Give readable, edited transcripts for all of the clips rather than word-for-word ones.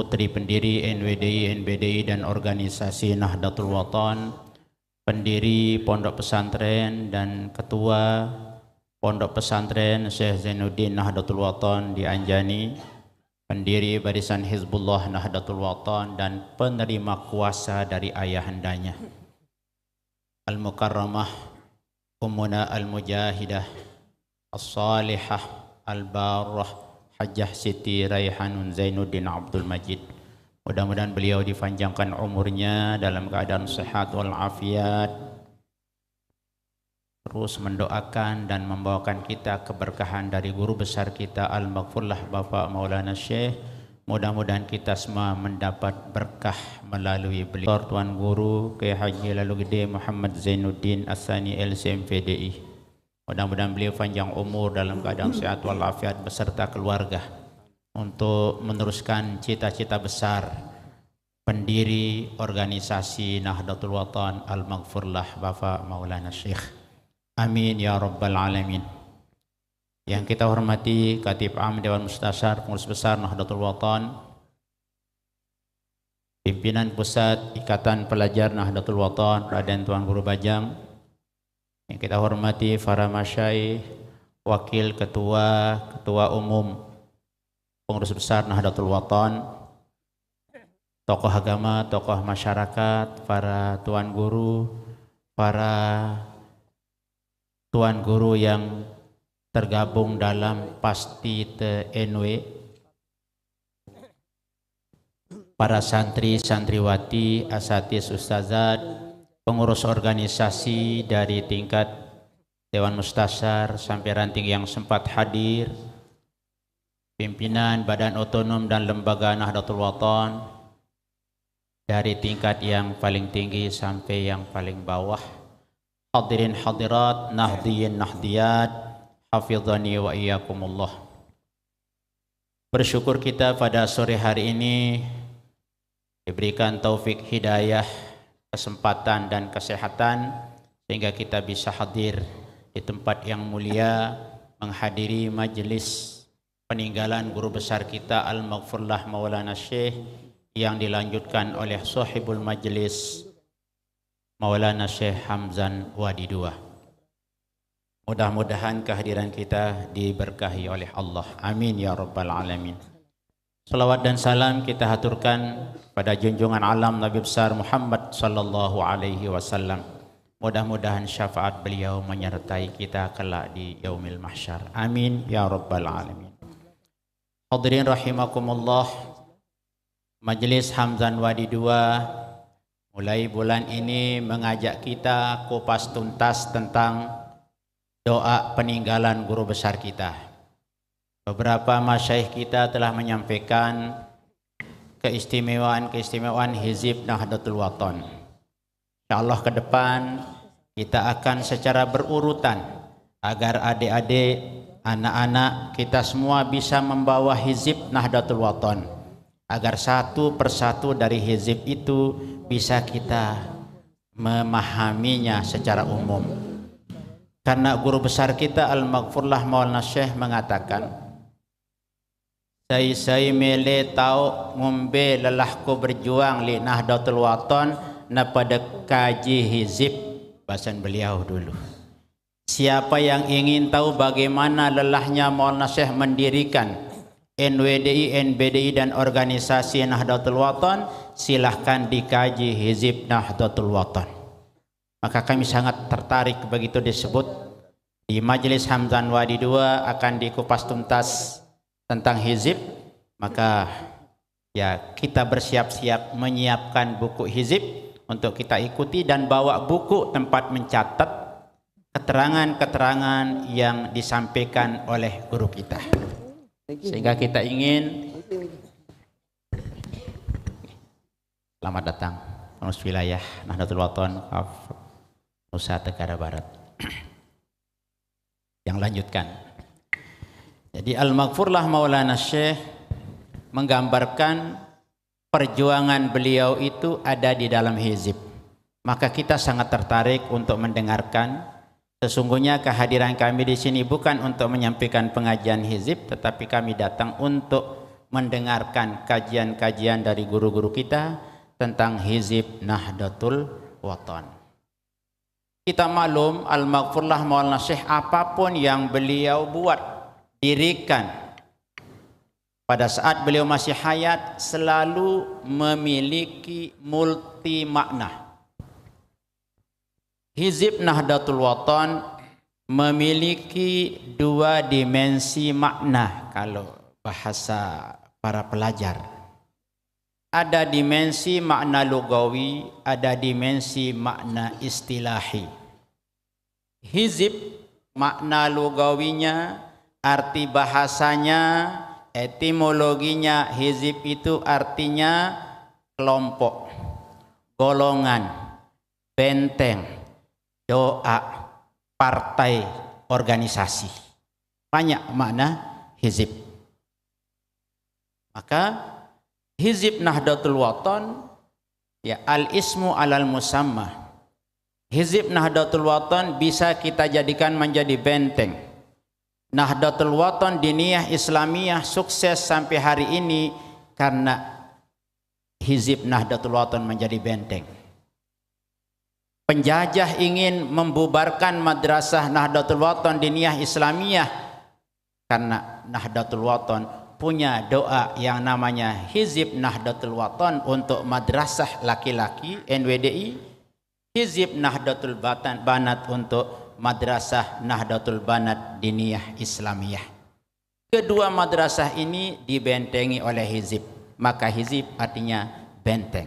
Putri pendiri NWDI, NBDI dan organisasi Nahdlatul Wathon, pendiri Pondok Pesantren dan Ketua Pondok Pesantren Syekh Zainuddin Nahdlatul Wathon di Anjani, pendiri Barisan Hizbullah Nahdlatul Wathon dan penerima kuasa dari ayahandanya Al-Mukarramah Ummuna Al-Mujahidah As-Salihah Al-Barrah Hajjah Siti Raihanun Zainuddin Abdul Majid. Mudah-mudahan beliau dipanjangkan umurnya dalam keadaan sehat walafiat, terus mendoakan dan membawakan kita keberkahan dari guru besar kita Al-Maghfurlah Bapak Maulana Syekh. Mudah-mudahan kita semua mendapat berkah melalui beliau. Tuan Guru Kiai Haji Lalu Gede Muhammad Zainuddin As-Sani LCMVDI. Mudah-mudahan beliau panjang umur dalam keadaan sehat walafiat beserta keluarga untuk meneruskan cita-cita besar pendiri organisasi Nahdlatul Wathon Al-Maghfurlah Bapak Maulana Syekh. Amin ya rabbal alamin. Yang kita hormati Khatib Am Dewan Mustasyar Pengurus Besar Nahdlatul Wathon, Pimpinan Pusat Ikatan Pelajar Nahdlatul Wathon Raden Tuan Guru Bajang, yang kita hormati para masyayikh, Wakil Ketua, Ketua Umum Pengurus Besar Nahdlatul Wathon, tokoh agama, tokoh masyarakat, para tuan guru, para tuan guru yang tergabung dalam Pasti NW, para santri, santriwati, asatiz, ustazat, pengurus organisasi dari tingkat Dewan Mustasyar sampai ranting yang sempat hadir, pimpinan Badan Otonom dan Lembaga Nahdlatul Wathon dari tingkat yang paling tinggi sampai yang paling bawah, hadirin hadirat, nahdiyin nahdiyat, hafizani wa iyyakumullah. Bersyukur kita pada sore hari ini diberikan taufik hidayah, kesempatan dan kesehatan sehingga kita bisa hadir di tempat yang mulia menghadiri majelis peninggalan guru besar kita Al-Maghfurlah Maulana Syekh yang dilanjutkan oleh sahibul majelis Maulana Syekh Hamzan Wadi II. Mudah-mudahan kehadiran kita diberkahi oleh Allah. Amin ya rabbal alamin. Salawat dan salam kita haturkan pada junjungan alam Nabi besar Muhammad sallallahu alaihi wasallam. Mudah-mudahan syafaat beliau menyertai kita kelak di yaumil mahsyar. Amin ya rabbal alamin. Hadirin rahimakumullah, Majelis Hamzan Wadi II mulai bulan ini mengajak kita kupas tuntas tentang doa peninggalan guru besar kita. Beberapa masyayikh kita telah menyampaikan keistimewaan Hizib Nahdlatul Wathon. InsyaAllah ke depan kita akan secara berurutan agar adik-adik, anak-anak kita semua bisa membawa Hizib Nahdlatul Wathon, agar satu persatu dari hizib itu bisa kita memahaminya secara umum. Karena guru besar kita Al-Maghfurlah Maulana Syekh mengatakan, saya mele tau ngombe lelahku berjuang li Nahdlatul Wathon na pada kaji hizib. Bahasan beliau dulu. Siapa yang ingin tahu bagaimana lelahnya Maulana Syekh mendirikan NWDI, NBDI dan organisasi Nahdlatul Wathon, silahkan dikaji hizib Nahdlatul Wathon. Maka kami sangat tertarik begitu disebut di Majelis Hamzan Wadi II akan dikupas tuntas tentang hizib. Maka ya kita bersiap-siap menyiapkan buku hizib untuk kita ikuti dan bawa buku tempat mencatat keterangan-keterangan yang disampaikan oleh guru kita. Sehingga kita ingin selamat datang pengurus wilayah Nahdlatul Wathon Nusa Tenggara Barat. Yang lanjutkan. Jadi Al-Maghfurlah Maulana Syekh menggambarkan perjuangan beliau itu ada di dalam hizib. Maka kita sangat tertarik untuk mendengarkan. Sesungguhnya kehadiran kami di sini bukan untuk menyampaikan pengajian hizib, tetapi kami datang untuk mendengarkan kajian-kajian dari guru-guru kita tentang Hizib Nahdlatul Wathon. Kita maklum Al-Maghfurlah Maulana Syekh apapun yang beliau buat, dirikan pada saat beliau masih hayat selalu memiliki multi makna. Hizib Nahdlatul Wathon memiliki dua dimensi makna kalau bahasa para pelajar. Ada dimensi makna lugawi, ada dimensi makna istilahi. Hizib makna lugawinya, arti bahasanya, etimologinya, hizib itu artinya kelompok, golongan, benteng, doa, partai, organisasi. Banyak makna hizib. Maka Hizib Nahdlatul Wathon, ya, al-ismu alal musamma. Hizib Nahdlatul Wathon bisa kita jadikan menjadi benteng. Nahdlatul Wathon diniyah Islamiyah sukses sampai hari ini karena Hizib Nahdlatul Wathon menjadi benteng. Penjajah ingin membubarkan madrasah Nahdlatul Wathon diniyah Islamiyah karena Nahdlatul Wathon punya doa yang namanya Hizib Nahdlatul Wathon untuk madrasah laki-laki NWDI, Hizib Nahdlatul Banat untuk madrasah Nahdlatul Banat diniyah Islamiyah. Kedua madrasah ini dibentengi oleh hizib, maka hizib artinya benteng.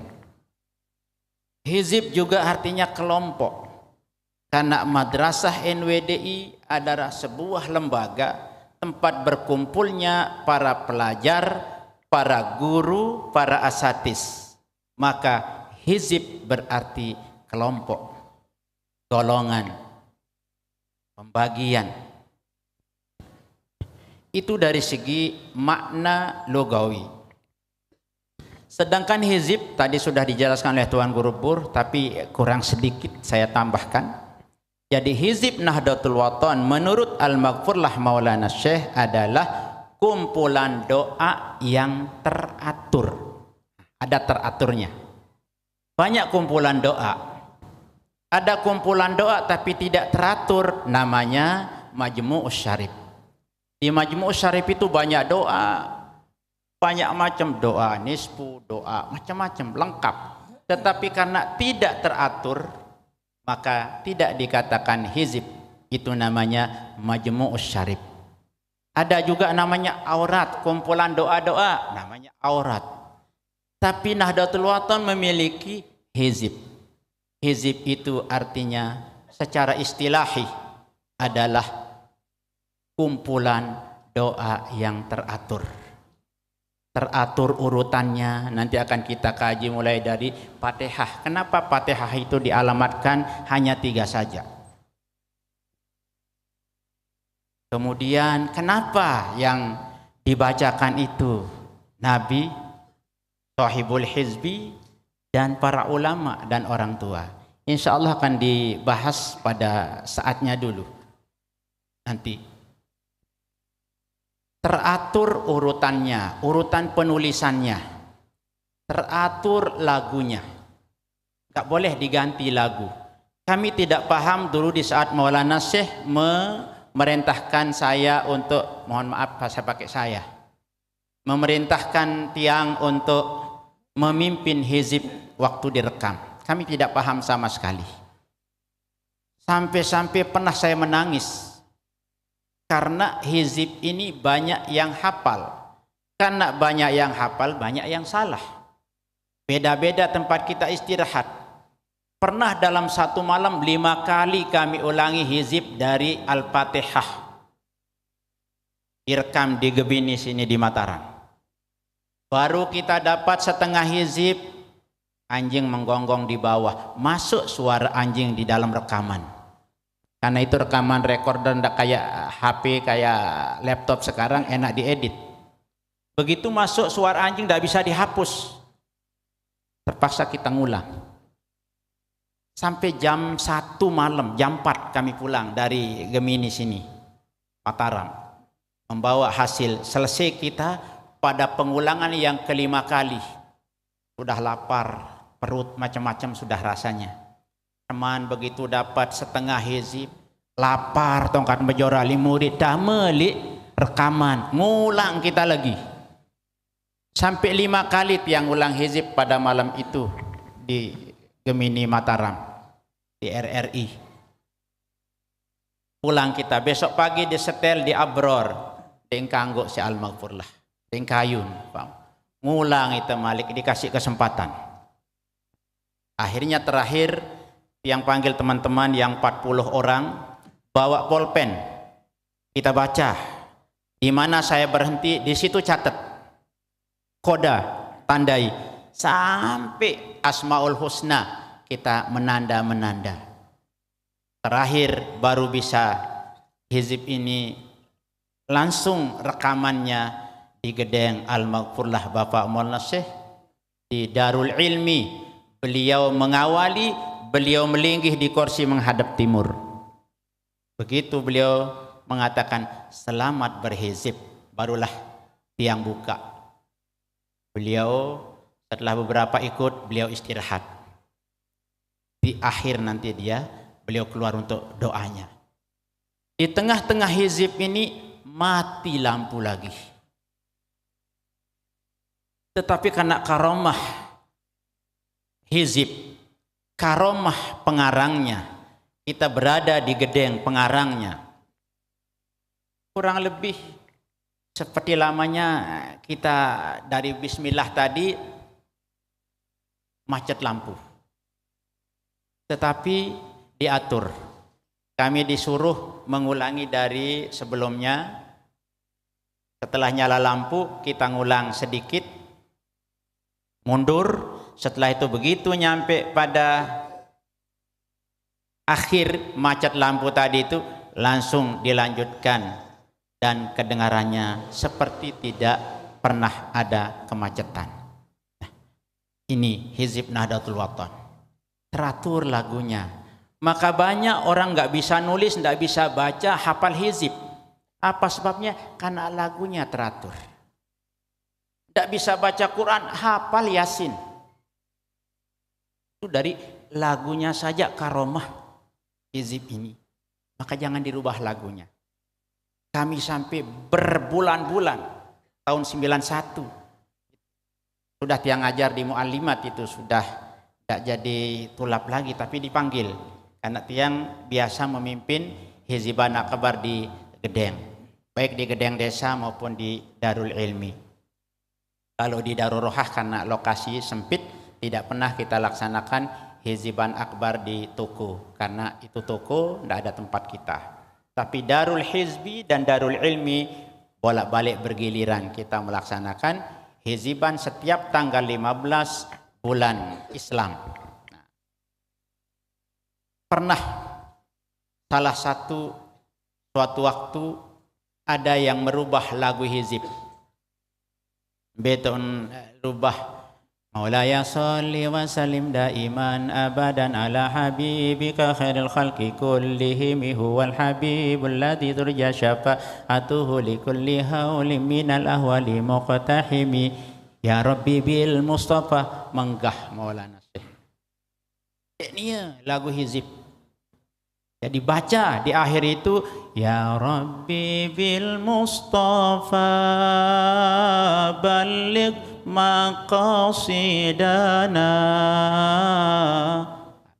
Hizib juga artinya kelompok, karena madrasah NWDI adalah sebuah lembaga tempat berkumpulnya para pelajar, para guru, para asatis. Maka hizib berarti kelompok, golongan, pembagian. Itu dari segi makna lugawi. Sedangkan hizib tadi sudah dijelaskan oleh Tuan Guru Pur, tapi kurang sedikit saya tambahkan. Jadi Hizib Nahdlatul Wathon menurut Al-Maghfurlah Maulana Syekh adalah kumpulan doa yang teratur. Ada teraturnya. Banyak kumpulan doa. Ada kumpulan doa tapi tidak teratur, namanya Majmu'us Syarif. Di Majmu'us Syarif itu banyak doa, banyak macam doa, nisfu, doa, macam-macam, lengkap. Tetapi karena tidak teratur, maka tidak dikatakan hizib. Itu namanya Majmu'us Syarif. Ada juga namanya aurat, kumpulan doa-doa, namanya aurat. Tapi Nahdlatul Wathon memiliki hizib. Hizib itu artinya secara istilahi adalah kumpulan doa yang teratur. Teratur urutannya, nanti akan kita kaji mulai dari Fatihah. Kenapa Fatihah itu dialamatkan hanya 3 saja? Kemudian kenapa yang dibacakan itu Nabi, Sahibul Hizbi, dan para ulama dan orang tua? Insya Allah akan dibahas pada saatnya dulu. Nanti teratur urutannya, urutan penulisannya, teratur lagunya. Enggak boleh diganti lagu. Kami tidak paham dulu di saat Maulana Syekh memerintahkan saya untuk, mohon maaf saya pakai saya, memerintahkan tiang untuk memimpin hizib waktu direkam. Kami tidak paham sama sekali. Sampai-sampai pernah saya menangis. Karena hizib ini banyak yang hafal. Karena banyak yang hafal, banyak yang salah. Beda-beda tempat kita istirahat. Pernah dalam satu malam 5 kali kami ulangi hizib dari Al-Fatihah. Direkam di Gebini sini di Mataram. Baru kita dapat setengah hizib, anjing menggonggong di bawah. Masuk suara anjing di dalam rekaman. Karena itu rekaman recorder ndak kayak HP, kayak laptop sekarang, enak diedit. Begitu masuk suara anjing ndak bisa dihapus. Terpaksa kita ngulang. Sampai jam 1 malam, jam 4 kami pulang dari Gemini sini, Mataram. Membawa hasil. Selesai kita pada pengulangan yang kelima kali. Sudah lapar, perut macam-macam sudah rasanya. Teman begitu dapat setengah hizib, lapar tongkat menjorali murid, dah melik rekaman, ngulang kita lagi. Sampai 5 kali tiang ulang hizib pada malam itu di Gemini Mataram, di RRI. Pulang kita, besok pagi disetel di Abror, di Engkanggo si Al-Maghfurlah, di Engkayun, ngulang itu malik, dikasih kesempatan. Akhirnya terakhir yang panggil teman-teman yang 40 orang, bawa pulpen, kita baca, di mana saya berhenti, di situ catat. Koda, tandai, sampai Asmaul Husna kita menanda-menanda. Terakhir baru bisa hizib ini langsung rekamannya di Gedeng Al-Maghfurlah Bapak Maulana Syekh di Darul Ilmi. Beliau mengawali, beliau melinggih di kursi menghadap timur. Begitu beliau mengatakan selamat berhizib, barulah tiang buka. Beliau setelah beberapa ikut, beliau istirahat. Di akhir nanti beliau keluar untuk doanya. Di tengah-tengah hizib ini mati lampu lagi. Tetapi karena karomah hizib, karomah pengarangnya, kita berada di Gedeng pengarangnya. Kurang lebih seperti lamanya kita dari bismillah tadi macet lampu. Tetapi diatur. Kami disuruh mengulangi dari sebelumnya. Setelah nyala lampu kita ngulang sedikit, mundur. Setelah itu begitu nyampe pada akhir macet lampu tadi itu langsung dilanjutkan. Dan kedengarannya seperti tidak pernah ada kemacetan. Nah, ini hizib Nahdlatul Wathon. Teratur lagunya. Maka banyak orang nggak bisa nulis, nggak bisa baca, hafal hizib. Apa sebabnya? Karena lagunya teratur. Nggak bisa baca Quran, hafal Yasin. Itu dari lagunya saja karomah hizib ini. Maka jangan dirubah lagunya. Kami sampai berbulan-bulan tahun 91 sudah tiang ajar di Mu'allimat itu sudah tidak jadi tulap lagi tapi dipanggil karena tiang biasa memimpin Hiziban Akbar di Gedeng, baik di Gedeng desa maupun di Darul Ilmi. Kalau di Darul Rohah karena lokasi sempit tidak pernah kita laksanakan Hiziban Akbar di toko karena itu toko tidak ada tempat kita. Tapi Darul Hizbi dan Darul Ilmi bolak-balik bergiliran kita melaksanakan hiziban setiap tanggal 15 bulan Islam. Nah, pernah salah suatu waktu ada yang merubah lagu hizib. Beton rubah Maulaya salli wa sallim daiman abadan ala habibika khairil khalqi kullihim huwal habibul ladzi turja syafa'atuhu likulli haulim minal ahwali muqtahimi ya rabbi bil mustafa menggah Maulana Syekh. Ini lagu hizib. Jadi baca di akhir itu ya rabbi bil mustafa balligh maqasidana.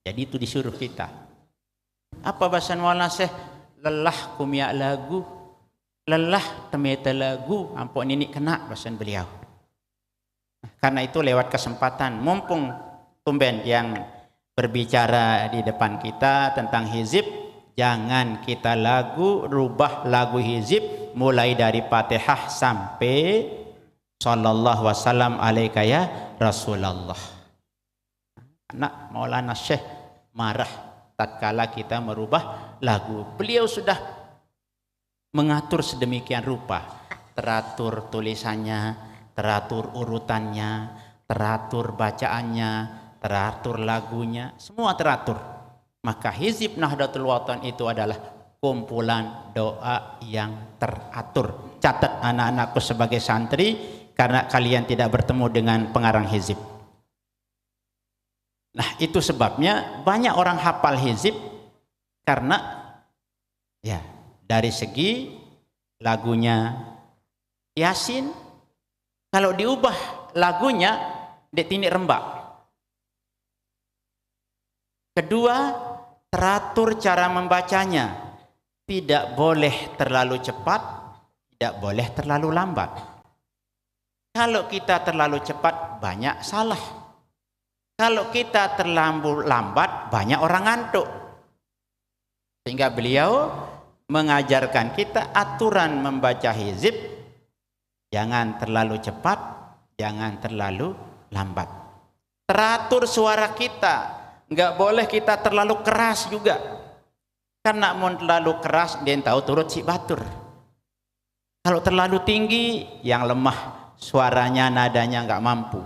Jadi itu disuruh kita. Apa bahasa Maulana Syekh? Lelah kumia lagu, lelah temeta lagu, ampun ini kena bahasa beliau. Karena itu lewat kesempatan mumpung tumben yang berbicara di depan kita tentang hizib, jangan kita rubah lagu hizib mulai dari Fatihah sampai sallallahu wasallam alaika ya Rasulullah. Anak Maulana Syekh marah tatkala kita merubah lagu. Beliau sudah mengatur sedemikian rupa, teratur tulisannya, teratur urutannya, teratur bacaannya, teratur lagunya, semua teratur. Maka hizib Nahdlatul Wathon itu adalah kumpulan doa yang teratur. Catat anak-anakku sebagai santri, karena kalian tidak bertemu dengan pengarang hizib. Nah, itu sebabnya banyak orang hafal hizib karena ya dari segi lagunya Yasin, kalau diubah lagunya detini rembak. Kedua, teratur cara membacanya, tidak boleh terlalu cepat, tidak boleh terlalu lambat. Kalau kita terlalu cepat banyak salah, kalau kita terlalu lambat banyak orang ngantuk. Sehingga beliau mengajarkan kita aturan membaca hizib, jangan terlalu cepat, jangan terlalu lambat. Teratur suara kita, nggak boleh kita terlalu keras juga, karena mau terlalu keras dia tahu turut si batur. Kalau terlalu tinggi yang lemah suaranya, nadanya nggak mampu.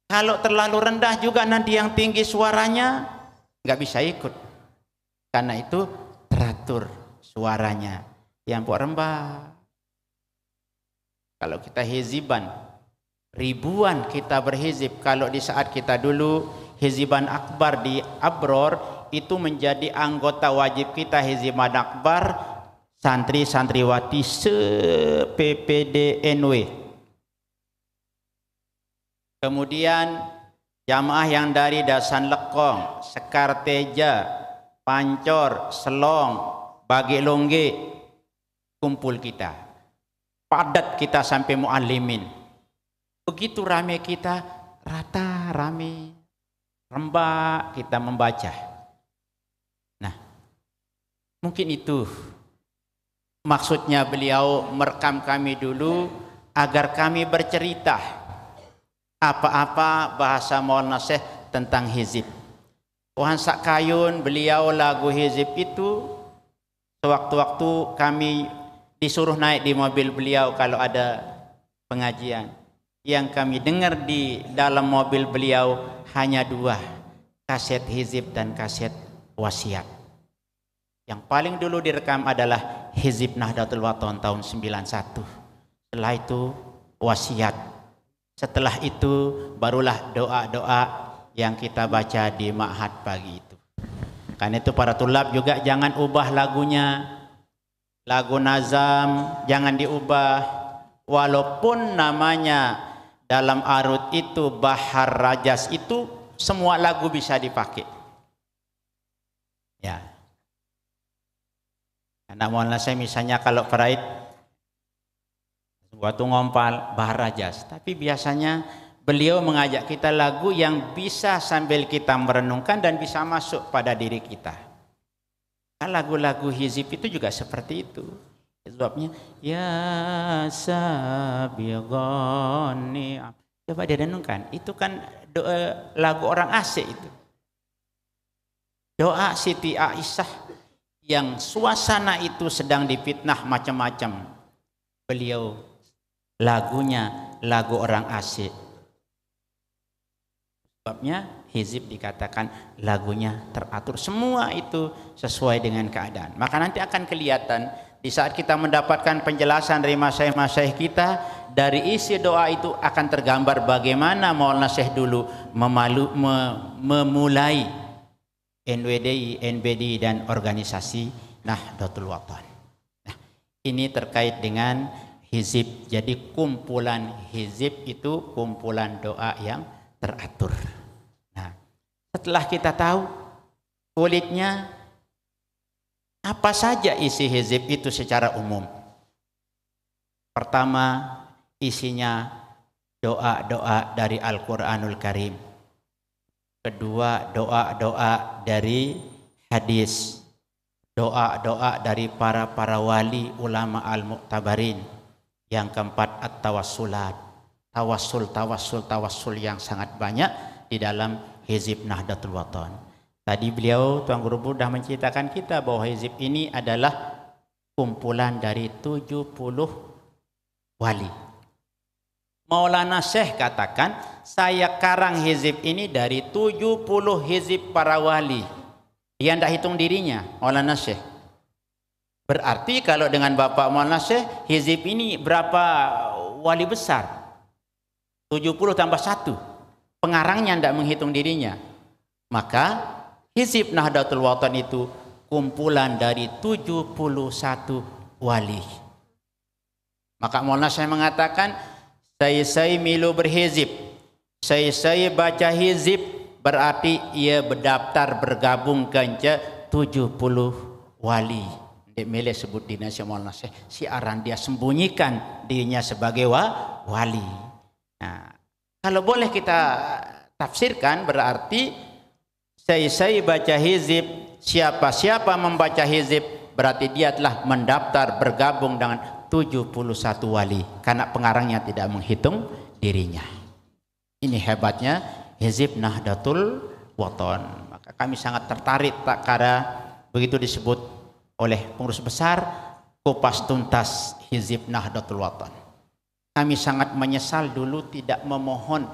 Kalau terlalu rendah juga nanti yang tinggi suaranya nggak bisa ikut. Karena itu teratur suaranya yang buat rembah. Kalau kita hiziban ribuan kita berhizib. Kalau di saat kita dulu hiziban akbar di Abror, itu menjadi anggota wajib kita hiziban akbar santri-santriwati se-PPDNW. Kemudian jamaah yang dari Dasan Lekong, Sekarteja, Pancor, Selong, Bagi Longge, kumpul kita. Padat kita sampai muallimin. Begitu rame kita, rata rame, rembak kita membaca. Nah, mungkin itu maksudnya beliau merekam kami dulu agar kami bercerita apa-apa bahasa Maulana Syekh tentang hizib. Tuhan Sakayun beliau lagu hizib itu sewaktu-waktu kami disuruh naik di mobil beliau kalau ada pengajian. Yang kami dengar di dalam mobil beliau hanya dua, kaset hizib dan kaset wasiat. Yang paling dulu direkam adalah hizib Nahdlatul Wathon tahun 91. Setelah itu wasiat. Setelah itu barulah doa-doa yang kita baca di ma'had pagi itu. Karena itu para tulab juga jangan ubah lagunya. Lagu nazam jangan diubah. Walaupun namanya dalam arut itu Bahar Rajas itu semua lagu bisa dipakai. Ya. Karena Maulana saya misalnya kalau paraid waktu ngompal Bahar Rajas, tapi biasanya beliau mengajak kita lagu yang bisa sambil kita merenungkan dan bisa masuk pada diri kita. Lagu-lagu hizib itu juga seperti itu. Sebabnya ya sabiqani, coba direnungkan, itu kan doa, lagu orang asik itu. Doa Siti Aisyah yang suasana itu sedang difitnah macam-macam. Beliau lagunya lagu orang asik. Sebabnya hizib dikatakan lagunya teratur. Semua itu sesuai dengan keadaan. Maka nanti akan kelihatan di saat kita mendapatkan penjelasan dari masyayikh-masyayikh kita, dari isi doa itu akan tergambar bagaimana Maulana Syekh dulu memulai NWDI, NBD dan organisasi Nahdlatul Wathon. Nah, ini terkait dengan hizib. Jadi kumpulan hizib itu kumpulan doa yang teratur. Nah, setelah kita tahu kulitnya apa saja isi hizib itu secara umum. Pertama, isinya doa-doa dari Al-Quranul Karim. Kedua, doa-doa dari hadis. Doa-doa dari para wali ulama al-mu'tabarin. Yang keempat, at-tawassulat. Tawassul yang sangat banyak di dalam hizib Nahdlatul Wathon. Tadi beliau Tuan Guru sudah menceritakan kita bahwa hizib ini adalah kumpulan dari 70 wali. Maulana Syekh katakan, saya karang hizib ini dari 70 hizib para wali. Dia tidak hitung dirinya, Maulana Syekh. Berarti kalau dengan Bapak Maulana Syekh, hizib ini berapa wali besar? 70 tambah 1. Pengarangnya tidak menghitung dirinya. Maka Hizib Nahdlatul Wathon itu kumpulan dari 71 wali. Maka Maulana saya mengatakan, saya milu berhizib. Saya baca hizib berarti ia berdaftar bergabung ke 70 wali. Dia milih sebut dirinya Maulana saya. Siaran dia sembunyikan dirinya sebagai wali. Nah, kalau boleh kita tafsirkan berarti saya baca hizib, siapa membaca hizib berarti dia telah mendaftar bergabung dengan 71 wali karena pengarangnya tidak menghitung dirinya. Ini hebatnya Hizib Nahdlatul Wathon. Maka kami sangat tertarik karena begitu disebut oleh pengurus besar kupas tuntas Hizib Nahdlatul Wathon. Kami sangat menyesal dulu tidak memohon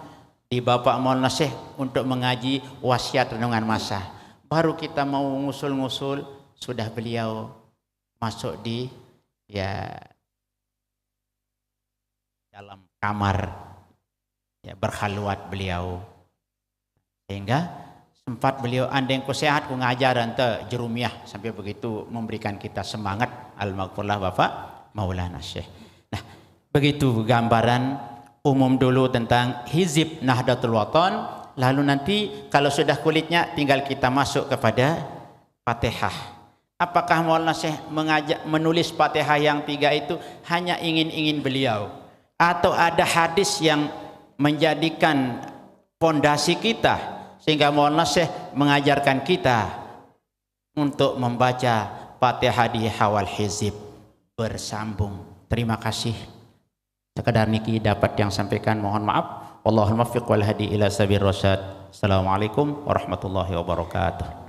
di Bapak Maulana Syekh untuk mengaji wasiat renungan masa. Baru kita mau ngusul-ngusul sudah beliau masuk di dalam kamar berkhalwat beliau, sehingga sempat beliau andeng ku sehat ku ngajar ante jerumiah sampai begitu memberikan kita semangat. Al-Maghfurlah Bapak Maulana Syekh. Nah, begitu gambaran umum dulu tentang Hizib Nahdlatul Wathon. Lalu nanti kalau sudah kulitnya tinggal kita masuk kepada Fatihah. Apakah Maulana Syekh menulis Fatihah yang 3 itu hanya ingin-ingin beliau, atau ada hadis yang menjadikan fondasi kita sehingga Maulana Syekh mengajarkan kita untuk membaca Fatihah di hawal hizib bersambung? Terima kasih. Sekadar niki dapat yang sampaikan, mohon maaf. Wallahul muwaffiq wal hadi ila sabir rasyad. Assalamualaikum warahmatullahi wabarakatuh.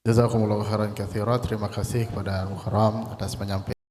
Jazakumullahu khairan katsira. Terima kasih kepada Al-Mukarram atas penyampaian